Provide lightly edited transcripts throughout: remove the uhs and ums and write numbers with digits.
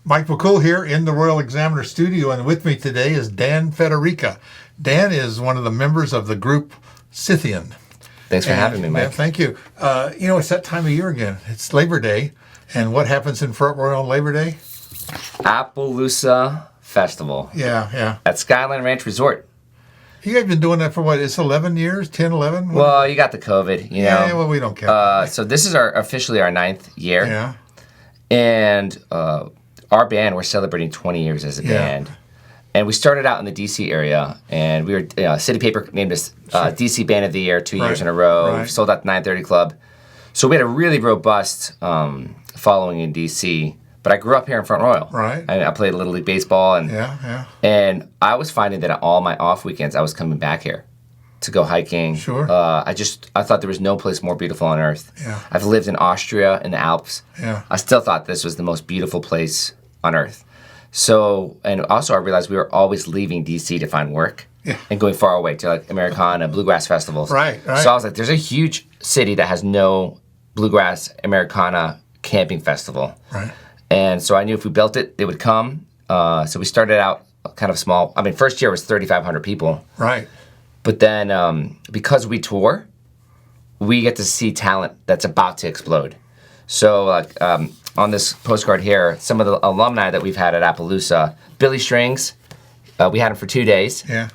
Mike McCool here in the Royal Examiner studio, and with me today is Dan Fedoryka. Dan is one of the members of the group Scythian. Thanks for having me, Mike. Yeah, thank you. It's that time of year again. It's Labor Day, and what happens in Front Royal on Labor Day? Appaloosa Festival. Yeah. At Skyline Ranch Resort. You guys been doing that for what? It's 11 years? 10, 11? Well, you got the COVID, you know. Yeah, well, we don't care. So this is officially our 9th year. Yeah. And our band, we're celebrating 20 years as a band. And we started out in the D.C. area, and we were, City Paper named us D.C. Band of the Year 2 years in a row. Right. We sold out the 930 Club. So we had a really robust following in D.C., but I grew up here in Front Royal. Right. I played Little League Baseball. And And I was finding that all my off weekends, I was coming back here to go hiking. Sure. I thought there was no place more beautiful on earth. Yeah. I've lived in Austria, in the Alps. Yeah. I still thought this was the most beautiful place on earth. So, and also I realized we were always leaving D.C. to find work and going far away to like Americana, Bluegrass festivals. Right. So I was like, there's a huge city that has no Bluegrass Americana camping festival. Right. And so I knew if we built it, they would come. So we started out kind of small. I mean, first year was 3,500 people. Right. But then because we tour, we get to see talent that's about to explode. So on this postcard here, some of the alumni that we've had at Appaloosa, Billy Strings, we had him for 2 days. Yeah.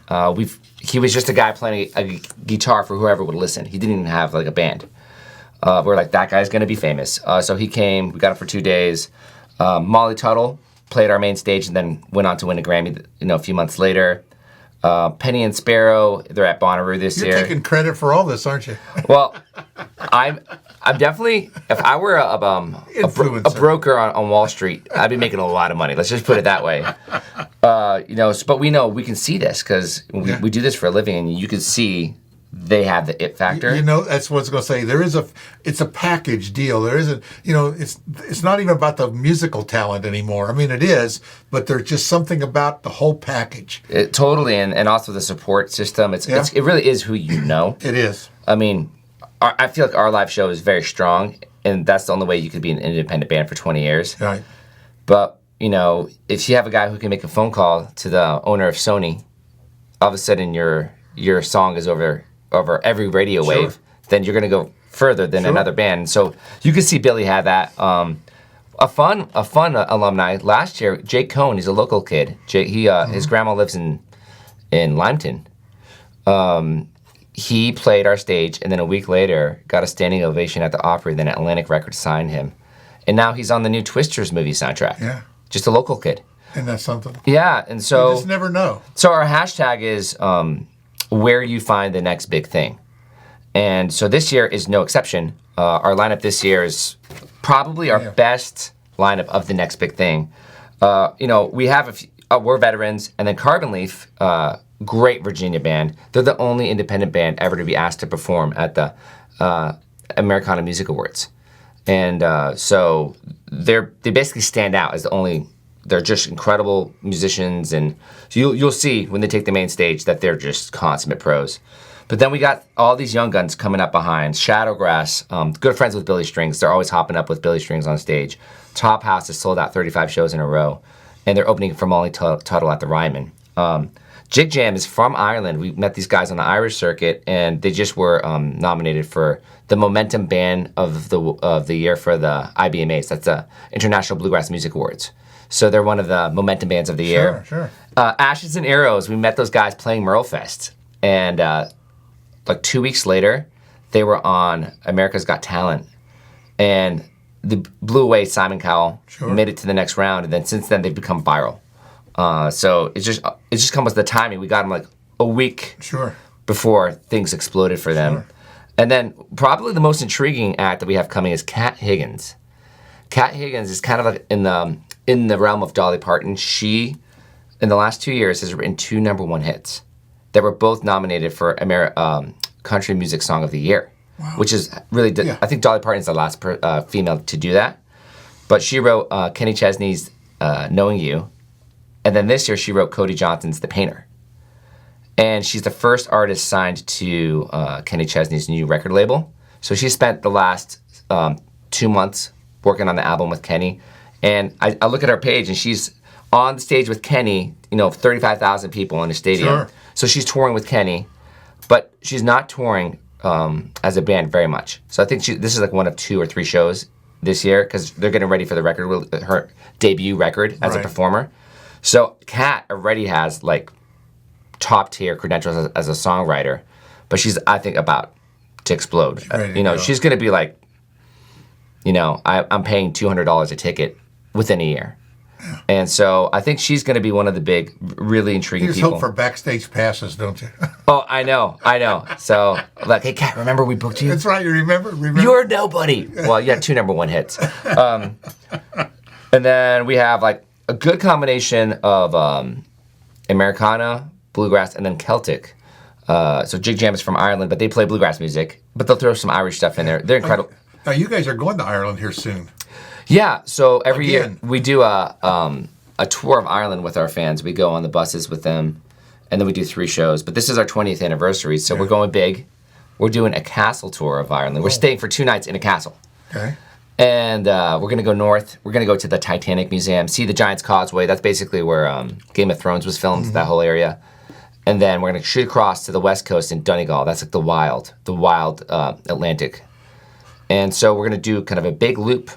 He was just a guy playing a guitar for whoever would listen. He didn't even have like a band. We're like, that guy's going to be famous. So he came, we got him for 2 days. Molly Tuttle played our main stage and then went on to win a Grammy, a few months later. Penny and Sparrow, they're at Bonnaroo this year. You're taking credit for all this, aren't you? Well, I'm definitely, if I were a broker on Wall Street, I'd be making a lot of money. Let's just put it that way. But we know we can see this because we do this for a living, and you can see they have the it factor. That's what I was going to say. It's a package deal. There isn't, it's not even about the musical talent anymore. I mean, it is, but there's just something about the whole package. Totally, and also the support system. It really is who you know. It is. I mean, I feel like our live show is very strong, and that's the only way you could be an independent band for 20 years. Right. But, if you have a guy who can make a phone call to the owner of Sony, all of a sudden your song is over every radio wave, then you're going to go further than another band. So you can see Billy had that. A fun alumni last year, Jake Cohn, he's a local kid. His grandma lives in Lymeton. He played our stage, and then a week later got a standing ovation at the Opry. Then Atlantic Records signed him, and now he's on the new Twisters movie soundtrack. Yeah, just a local kid. And that's something. Yeah, and so you just never know. So our hashtag is where you find the next big thing, and so this year is no exception. Our lineup this year is probably our best lineup of the next big thing. We have we're veterans, and then Carbon Leaf. Great Virginia band. They're the only independent band ever to be asked to perform at the Americana Music Awards, and so they basically stand out as the only. They're just incredible musicians, and so you'll see when they take the main stage that they're just consummate pros. But then we got all these young guns coming up behind. Shadowgrass, good friends with Billy Strings. They're always hopping up with Billy Strings on stage. Top House has sold out 35 shows in a row, and they're opening for Molly Tuttle at the Ryman. Jig Jam is from Ireland. We met these guys on the Irish circuit, and they just were nominated for the Momentum Band of the Year for the IBMAs. That's the International Bluegrass Music Awards. So they're one of the Momentum Bands of the Year. Sure. Ashes and Arrows, we met those guys playing Merlefest, and like 2 weeks later, they were on America's Got Talent, and they blew away Simon Cowell, made it to the next round, and then since then they've become viral. So it just comes with the timing. We got them like a week before things exploded for them. And then probably the most intriguing act that we have coming is Kat Higgins. Kat Higgins is kind of like in the realm of Dolly Parton. She, in the last 2 years, has written 2 #1 hits that were both nominated for Country Music Song of the Year, which is really, I think Dolly Parton's the last female to do that. But she wrote Kenny Chesney's Knowing You, and then this year she wrote Cody Johnson's The Painter. And she's the first artist signed to Kenny Chesney's new record label. So she spent the last 2 months working on the album with Kenny, And I look at her page, and she's on the stage with Kenny, 35,000 people in a stadium. Sure. So she's touring with Kenny, but she's not touring as a band very much. So I think this is like one of 2 or 3 shows this year because they're getting ready for the record, her debut record as a performer. So Kat already has like top tier credentials as a songwriter, but she's, I think, about to explode. She's going to be like, I'm paying $200 a ticket within a year. Yeah. And so I think she's going to be one of the big, really intriguing people. You just hope for backstage passes, don't you? Oh, I know. So, like, hey, Kat, remember we booked you? That's right, you remember? You're nobody. Well, you had 2 number 1 hits. And then we have, like, a good combination of Americana, Bluegrass, and then Celtic. So Jig Jam is from Ireland, but they play bluegrass music. But they'll throw some Irish stuff in there. They're incredible. Now, you guys are going to Ireland here soon. Yeah, so every year we do a tour of Ireland with our fans. We go on the buses with them, and then we do 3 shows. But this is our 20th anniversary, so we're going big. We're doing a castle tour of Ireland. We're staying for 2 nights in a castle. Okay. And we're going to go north. We're going to go to the Titanic Museum, see the Giant's Causeway. That's basically where Game of Thrones was filmed, that whole area. And then we're going to shoot across to the west coast in Donegal. That's like the wild Atlantic. And so we're going to do kind of a big loop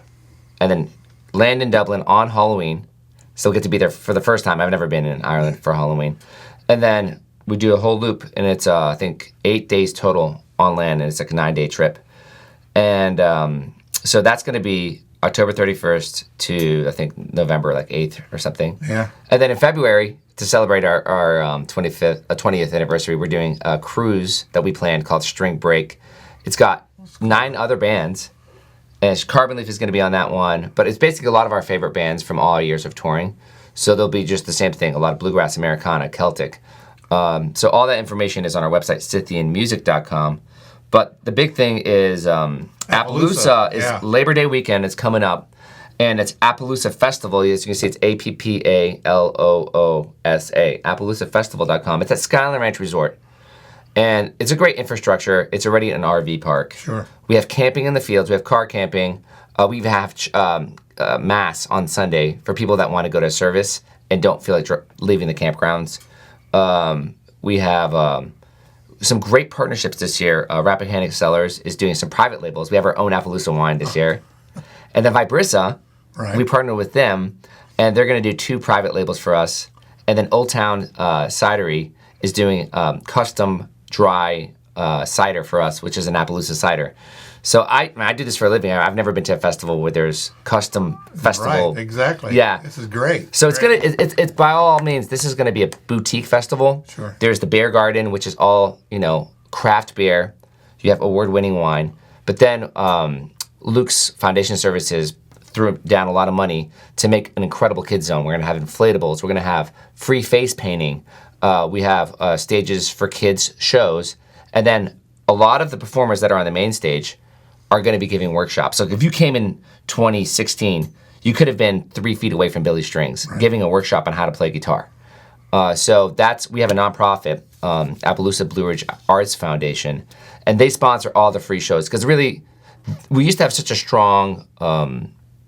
and then land in Dublin on Halloween. So we'll get to be there for the first time. I've never been in Ireland for Halloween. And then we do a whole loop, and it's, I think, 8 days total on land, and it's like a 9-day trip. And so that's going to be October 31st to, I think, November, like 8th or something. Yeah. And then in February, to celebrate our 20th anniversary, we're doing a cruise that we planned called String Break. It's got 9 other bands, and Carbon Leaf is going to be on that one. But it's basically a lot of our favorite bands from all years of touring. So there'll be just the same thing, a lot of Bluegrass Americana, Celtic. So all that information is on our website, Scythianmusic.com. But the big thing is Appaloosa is Labor Day weekend. It's coming up. And it's Appaloosa Festival. As you can see, it's APPALOOSA, AppaloosaFestival.com. It's at Skyline Ranch Resort. And it's a great infrastructure. It's already an RV park. Sure. We have camping in the fields. We have car camping. We have mass on Sunday for people that want to go to service and don't feel like leaving the campgrounds. We have some great partnerships this year. Rappahannock Cellars is doing some private labels. We have our own Appaloosa wine this year. And then Vibrissa, we partner with them, and they're going to do 2 private labels for us. And then Old Town Cidery is doing custom dry cider for us, which is an Appaloosa cider. So I do this for a living. I've never been to a festival where there's custom festival. Right, exactly. Yeah. This is great. So it's by all means, this is going to be a boutique festival. Sure. There's the Beer Garden, which is all, craft beer. You have award-winning wine. But then Luke's Foundation Services threw down a lot of money to make an incredible kids zone. We're going to have inflatables. We're going to have free face painting. We have stages for kids shows. And then a lot of the performers that are on the main stage are going to be giving workshops. So if you came in 2016, you could have been 3 feet away from Billy Strings, giving a workshop on how to play guitar. So we have a nonprofit, Appaloosa Blue Ridge Arts Foundation, and they sponsor all the free shows because really, we used to have such a strong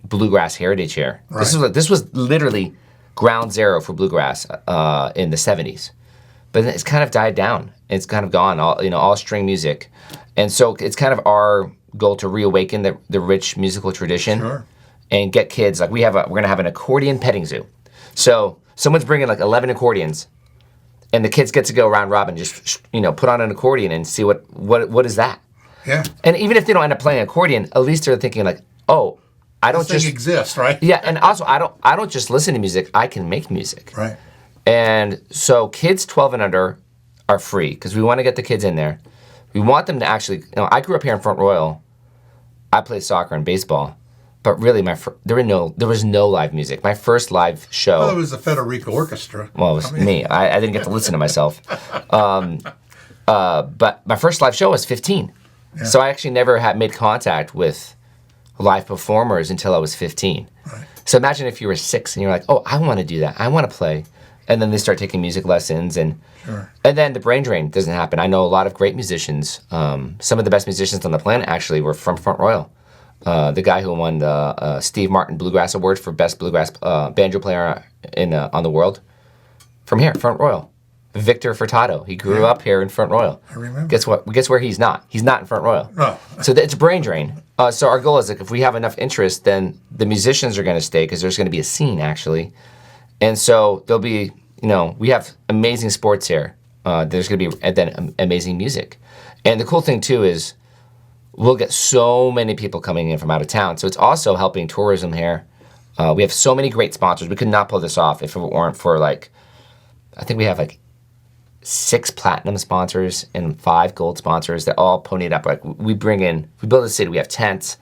bluegrass heritage here. Right. This was literally ground zero for bluegrass in the 70s, but it's kind of died down. It's kind of gone, all string music, and so it's kind of our goal to reawaken the rich musical tradition and get kids like we're gonna have an accordion petting zoo. So someone's bringing like 11 accordions, and the kids get to go round robin, just put on an accordion and see what is that. Yeah. And even if they don't end up playing accordion, at least they're thinking like, oh, I don't just exist, right? Yeah, and also I don't just listen to music, I can make music. Right. And so kids 12 and under are free because we want to get the kids in there. We want them to actually, I grew up here in Front Royal. I played soccer and baseball, but really there was no live music. My first live show. Well, it was the Fedoryka Orchestra. Well, it was me. I didn't get to listen to myself. But my first live show was 15. Yeah. So I actually never had made contact with live performers until I was 15. Right. So imagine if you were 6 and you're like, oh, I want to do that. I want to play. And then they start taking music lessons. And then the brain drain doesn't happen. I know a lot of great musicians. Some of the best musicians on the planet actually were from Front Royal. the guy who won the Steve Martin Bluegrass Award for best bluegrass banjo player on the world, from here, Front Royal. Victor Furtado. He grew up here in Front Royal. I remember. Guess what? Guess where he's not? He's not in Front Royal. No. So it's a brain drain. So our goal is, like, if we have enough interest, then the musicians are going to stay, because there's going to be a scene, actually. And so there'll be, we have amazing sports here. There's going to be then amazing music. And the cool thing, too, is we'll get so many people coming in from out of town. So it's also helping tourism here. We have so many great sponsors. We could not pull this off if it weren't for, I think we have 6 platinum sponsors and 5 gold sponsors that all ponied up. We build a city. We have tents,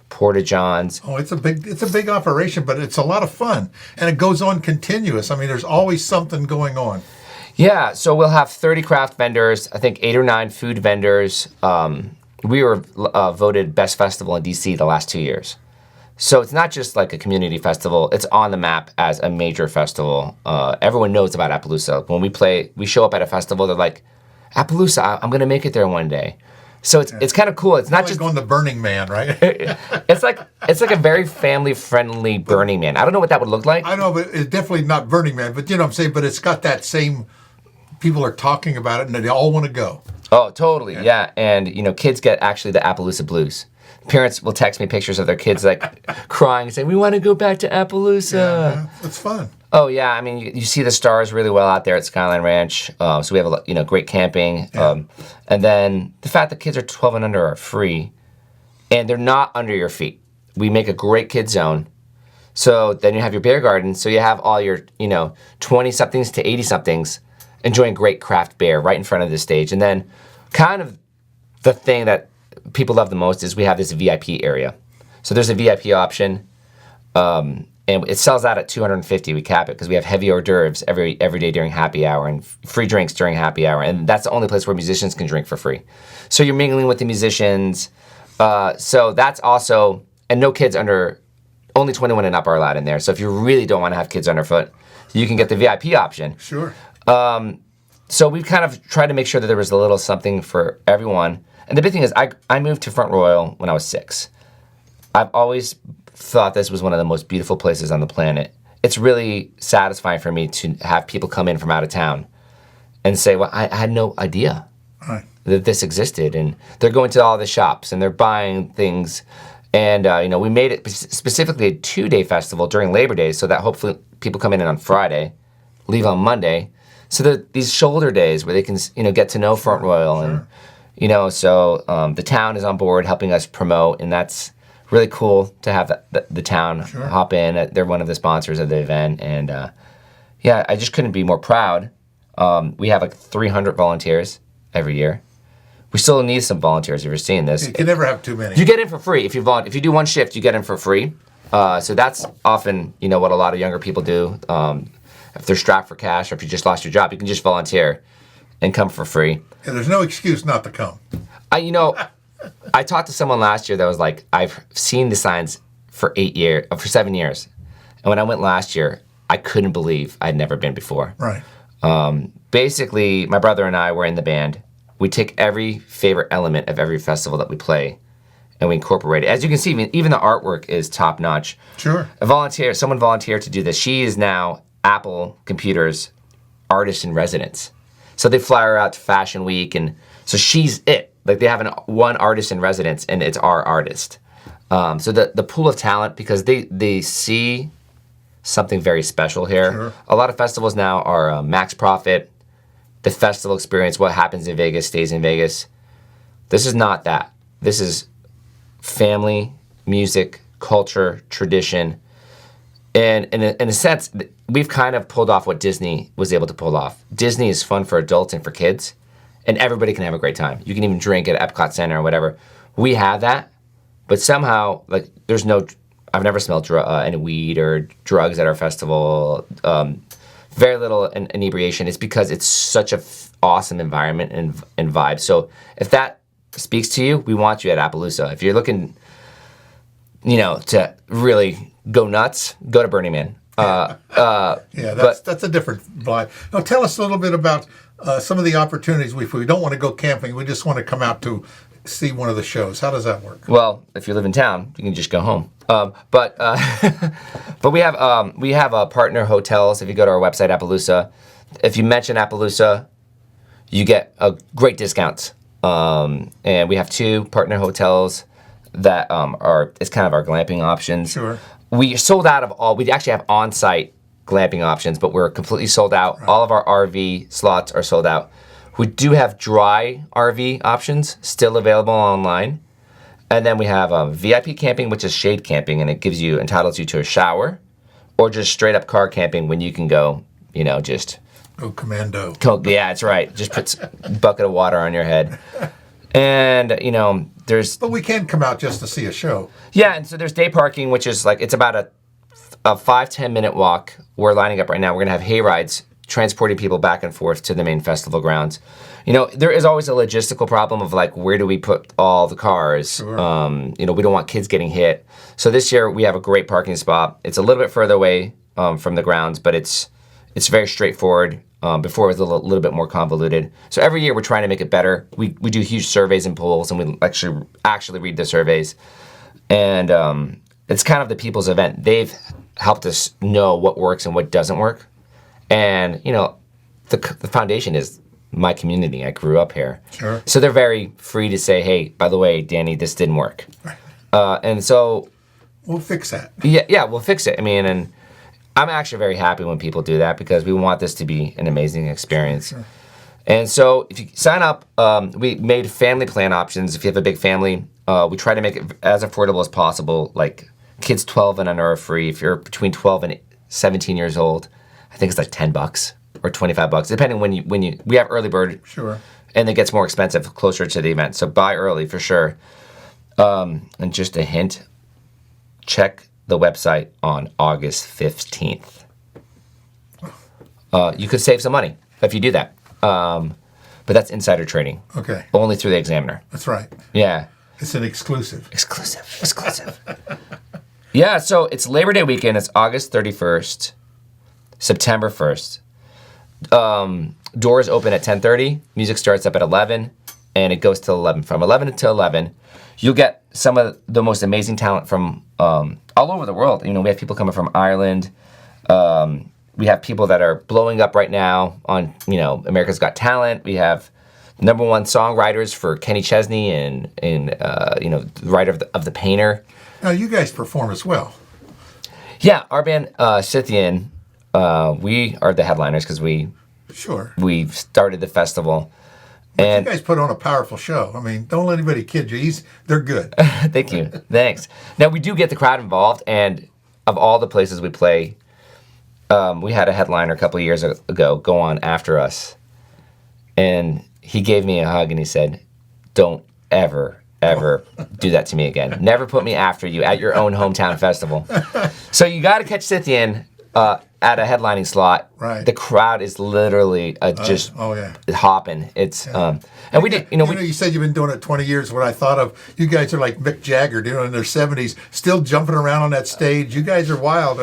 porta johns. Oh, it's a big operation, but it's a lot of fun, and it goes on continuous. I mean, there's always something going on. Yeah, so we'll have 30 craft vendors. I think 8 or 9 food vendors. We were voted best festival in DC the last 2 years. So it's not just like a community festival. It's on the map as a major festival. Everyone knows about Appaloosa. When we show up at a festival, they're like, Appaloosa, I'm going to make it there one day. So it's kind of cool. It's not just going to Burning Man, right? it's like a very family-friendly Burning Man. I don't know what that would look like. I know, but it's definitely not Burning Man. But you know what I'm saying? But it's got that same, people are talking about it and they all want to go. Oh, totally, yeah. And, kids get actually the Appaloosa blues. Parents will text me pictures of their kids crying, saying, "We want to go back to Appaloosa." Yeah, it's fun. Oh yeah, I mean, you see the stars really well out there at Skyline Ranch. So we have great camping, and then the fact that kids are 12 and under are free, and they're not under your feet. We make a great kid zone. So then you have your beer garden. So you have all your 20 somethings to 80 somethings enjoying great craft beer right in front of the stage, and then kind of the thing that people love the most is we have this VIP area. So there's a VIP option, and it sells out at $250. We cap it because we have heavy hors d'oeuvres every day during happy hour and free drinks during happy hour, and that's the only place where musicians can drink for free. So you're mingling with the musicians. So that's also, and no kids only 21 and up are allowed in there. So if you really don't want to have kids underfoot, you can get the VIP option. Sure. So we've kind of tried to make sure that there was a little something for everyone. And the big thing is, I moved to Front Royal when I was 6. I've always thought this was one of the most beautiful places on the planet. It's really satisfying for me to have people come in from out of town and say, well, I had no idea that this existed. And they're going to all the shops and they're buying things. And, we made it specifically a 2-day festival during Labor Day so that hopefully people come in on Friday, leave on Monday. So that these shoulder days where they can, get to know Front Royal and... So the town is on board helping us promote, and that's really cool to have the town hop in. They're one of the sponsors of the event, and I just couldn't be more proud. We have 300 volunteers every year. We still need some volunteers if you're seeing this. You can never have too many. You get in for free. If you do one shift, you get in for free. So that's often, what a lot of younger people do. If they're strapped for cash or if you just lost your job, you can just volunteer and come for free. Yeah, there's no excuse not to come. I talked to someone last year that was like, I've seen the signs for 7 years. And when I went last year, I couldn't believe I'd never been before. Right. Basically, my brother and I were in the band. We take every favorite element of every festival that we play and we incorporate it. As you can see, even the artwork is top notch. Sure. Someone volunteered to do this. She is now Apple Computer's artist in residence. So they fly her out to Fashion Week, and so she's it. Like they have one artist in residence, and it's our artist. So the pool of talent, because they see something very special here. Sure. A lot of festivals now are max profit. The festival experience, what happens in Vegas stays in Vegas. This is not that. This is family, music, culture, tradition. And in a sense, we've kind of pulled off what Disney was able to pull off. Disney is fun for adults and for kids, and everybody can have a great time. You can even drink at Epcot Center or whatever. We have that, but somehow, I've never smelled any weed or drugs at our festival. Very little inebriation. It's because it's such an awesome environment and vibe. So if that speaks to you, we want you at Appaloosa. If you're looking, to really go nuts, go to Burning Man. That's a different vibe. Now, tell us a little bit about some of the opportunities. If we don't want to go camping, we just want to come out to see one of the shows? How does that work? Well, if you live in town, you can just go home. But we have partner hotels. If you go to our website, Appaloosa, if you mention Appaloosa, you get a great discounts. And we have 2 partner hotels that it's kind of our glamping options. Sure. We sold out of all. We actually have on-site glamping options, but we're completely sold out. Right. All of our RV slots are sold out. We do have dry RV options still available online. And then we have VIP camping, which is shade camping, and it entitles you to a shower, or just straight up car camping when you can go, just... Oh, commando. Yeah, that's right. Just put a bucket of water on your head. And, there's... But we can come out just to see a show. Yeah, and so there's day parking, which is it's about a 5-10 minute walk. We're lining up right now. We're going to have hay rides transporting people back and forth to the main festival grounds. There is always a logistical problem of where do we put all the cars? Sure. We don't want kids getting hit. So this year we have a great parking spot. It's a little bit further away from the grounds, but it's very straightforward. Before it was a little bit more convoluted. So every year we're trying to make it better. We do huge surveys and polls, and we actually read the surveys. And it's kind of the people's event. They've helped us know what works and what doesn't work. And, the foundation is my community. I grew up here. Sure. So they're very free to say, hey, by the way, Danny, this didn't work. Right. And so... We'll fix that. Yeah, we'll fix it. And I'm actually very happy when people do that because we want this to be an amazing experience. Sure. And so if you sign up, we made family plan options. If you have a big family, we try to make it as affordable as possible. Kids 12 and under are free. If you're between 12 and 17 years old, I think it's $10 or $25, depending when you. We have early bird. Sure. And it gets more expensive closer to the event. So buy early for sure. And just a hint, check the website on August 15th. You could save some money if you do that. But that's insider trading. Okay. Only through the Examiner. That's right. Yeah. It's an exclusive. Exclusive. Yeah, so it's Labor Day weekend. It's August 31st, September 1st. Doors open at 10:30. Music starts up at 11, and it goes till 11. From 11 until 11, you'll get some of the most amazing talent from all over the world. We have people coming from Ireland. We have people that are blowing up right now on, America's Got Talent. We have #1 songwriters for Kenny Chesney and the writer of the Painter. Now, you guys perform as well. Yeah, our band, Scythian, we are the headliners because we started the festival. But you guys put on a powerful show. Don't let anybody kid you. They're good. Thank you. Thanks. Now, we do get the crowd involved, and of all the places we play, we had a headliner a couple of years ago go on after us, and he gave me a hug, and he said, don't ever do that to me again. Never put me after you at your own hometown festival. So you got to catch Scythian at a headlining slot. Right. The crowd is literally just hopping. It's and we did. You said you've been doing it 20 years. What I thought of, you guys are like Mick Jagger, in their 70s, still jumping around on that stage. You guys are wild.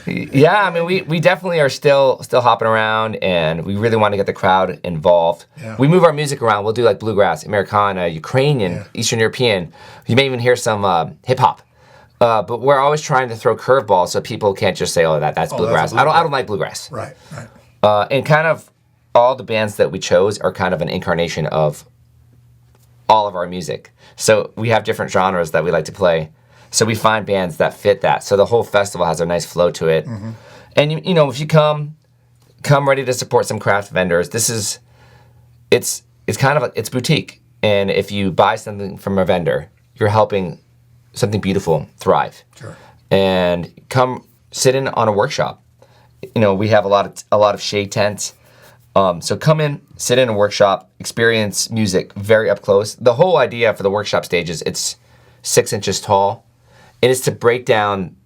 Yeah, we definitely are still hopping around, and we really want to get the crowd involved. Yeah. We move our music around. We'll do Bluegrass, Americana, Ukrainian, Eastern European. You may even hear some hip hop. But we're always trying to throw curveballs so people can't just say, that's bluegrass. I don't like bluegrass. Right. And kind of all the bands that we chose are kind of an incarnation of all of our music. So we have different genres that we like to play. So we find bands that fit that. So the whole festival has a nice flow to it. Mm-hmm. And if you come ready to support some craft vendors. It's kind of it's boutique. And if you buy something from a vendor, you're helping something beautiful thrive. Sure. And come sit in on a workshop. We have a lot of shade tents. So come in, sit in a workshop, experience music very up close. The whole idea for the workshop stage is it's 6 inches tall. It is to break down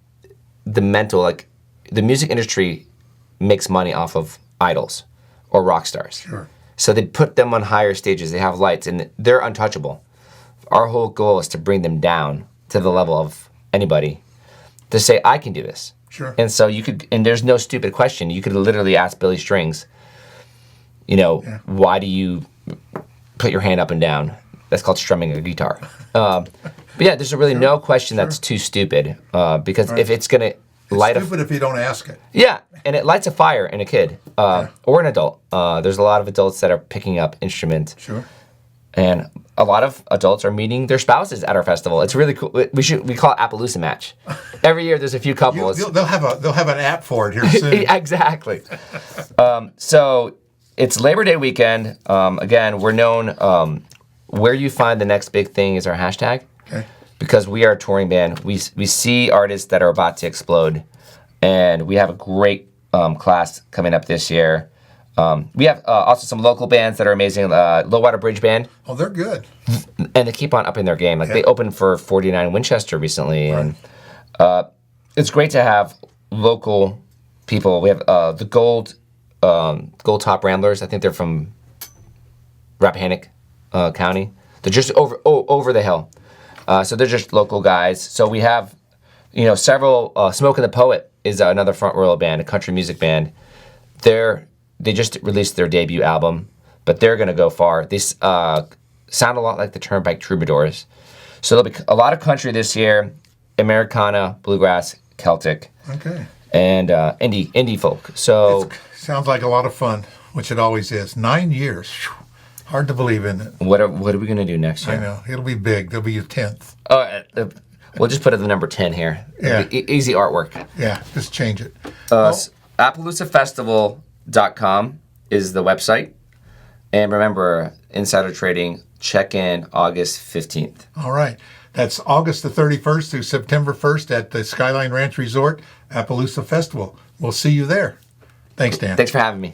the mental, the music industry makes money off of idols or rock stars. Sure. So they put them on higher stages. They have lights, and they're untouchable. Our whole goal is to bring them down to the level of anybody to say, I can do this. Sure. And so you could, and there's no stupid question. You could literally ask Billy Strings, why do you put your hand up and down? That's called strumming a guitar. But yeah, there's really no question that's too stupid because if it's going to light stupid if you don't ask it. Yeah, and it lights a fire in a kid or an adult. There's a lot of adults that are picking up instruments. Sure. And a lot of adults are meeting their spouses at our festival. It's really cool. We call it Appaloosa Match. Every year there's a few couples. They'll have an app for it here soon. Exactly. So it's Labor Day weekend. Again, we're known. Where you find the next big thing is our hashtag. Okay. Because we are a touring band. We see artists that are about to explode, and we have a great class coming up this year. We have also some local bands that are amazing. Low Water Bridge Band. Oh, they're good. And they keep on upping their game. Like they opened for 49 Winchester recently, and it's great to have local people. We have the Gold Top Ramblers. I think they're from Rappahannock County. They're just over the hill. So they're just local guys. So we have, several. Smoke and the Poet is another front row band, a country music band. They just released their debut album, but they're going to go far. They sound a lot like the Turnpike Troubadours. So there'll be a lot of country this year, Americana, bluegrass, Celtic, and indie folk. So it sounds like a lot of fun, which it always is. 9 years. Whew. Hard to believe, isn't it? What are we going to do next year? I know. It'll be big. There'll be your 10th. We'll just put it the number 10 here. Yeah. Easy artwork. Yeah, just change it. AppaloosaFestival.com is the website. And remember, insider trading, check in August 15th. All right. That's August the 31st through September 1st at the Skyline Ranch Resort, Appaloosa Festival. We'll see you there. Thanks, Dan. Thanks for having me.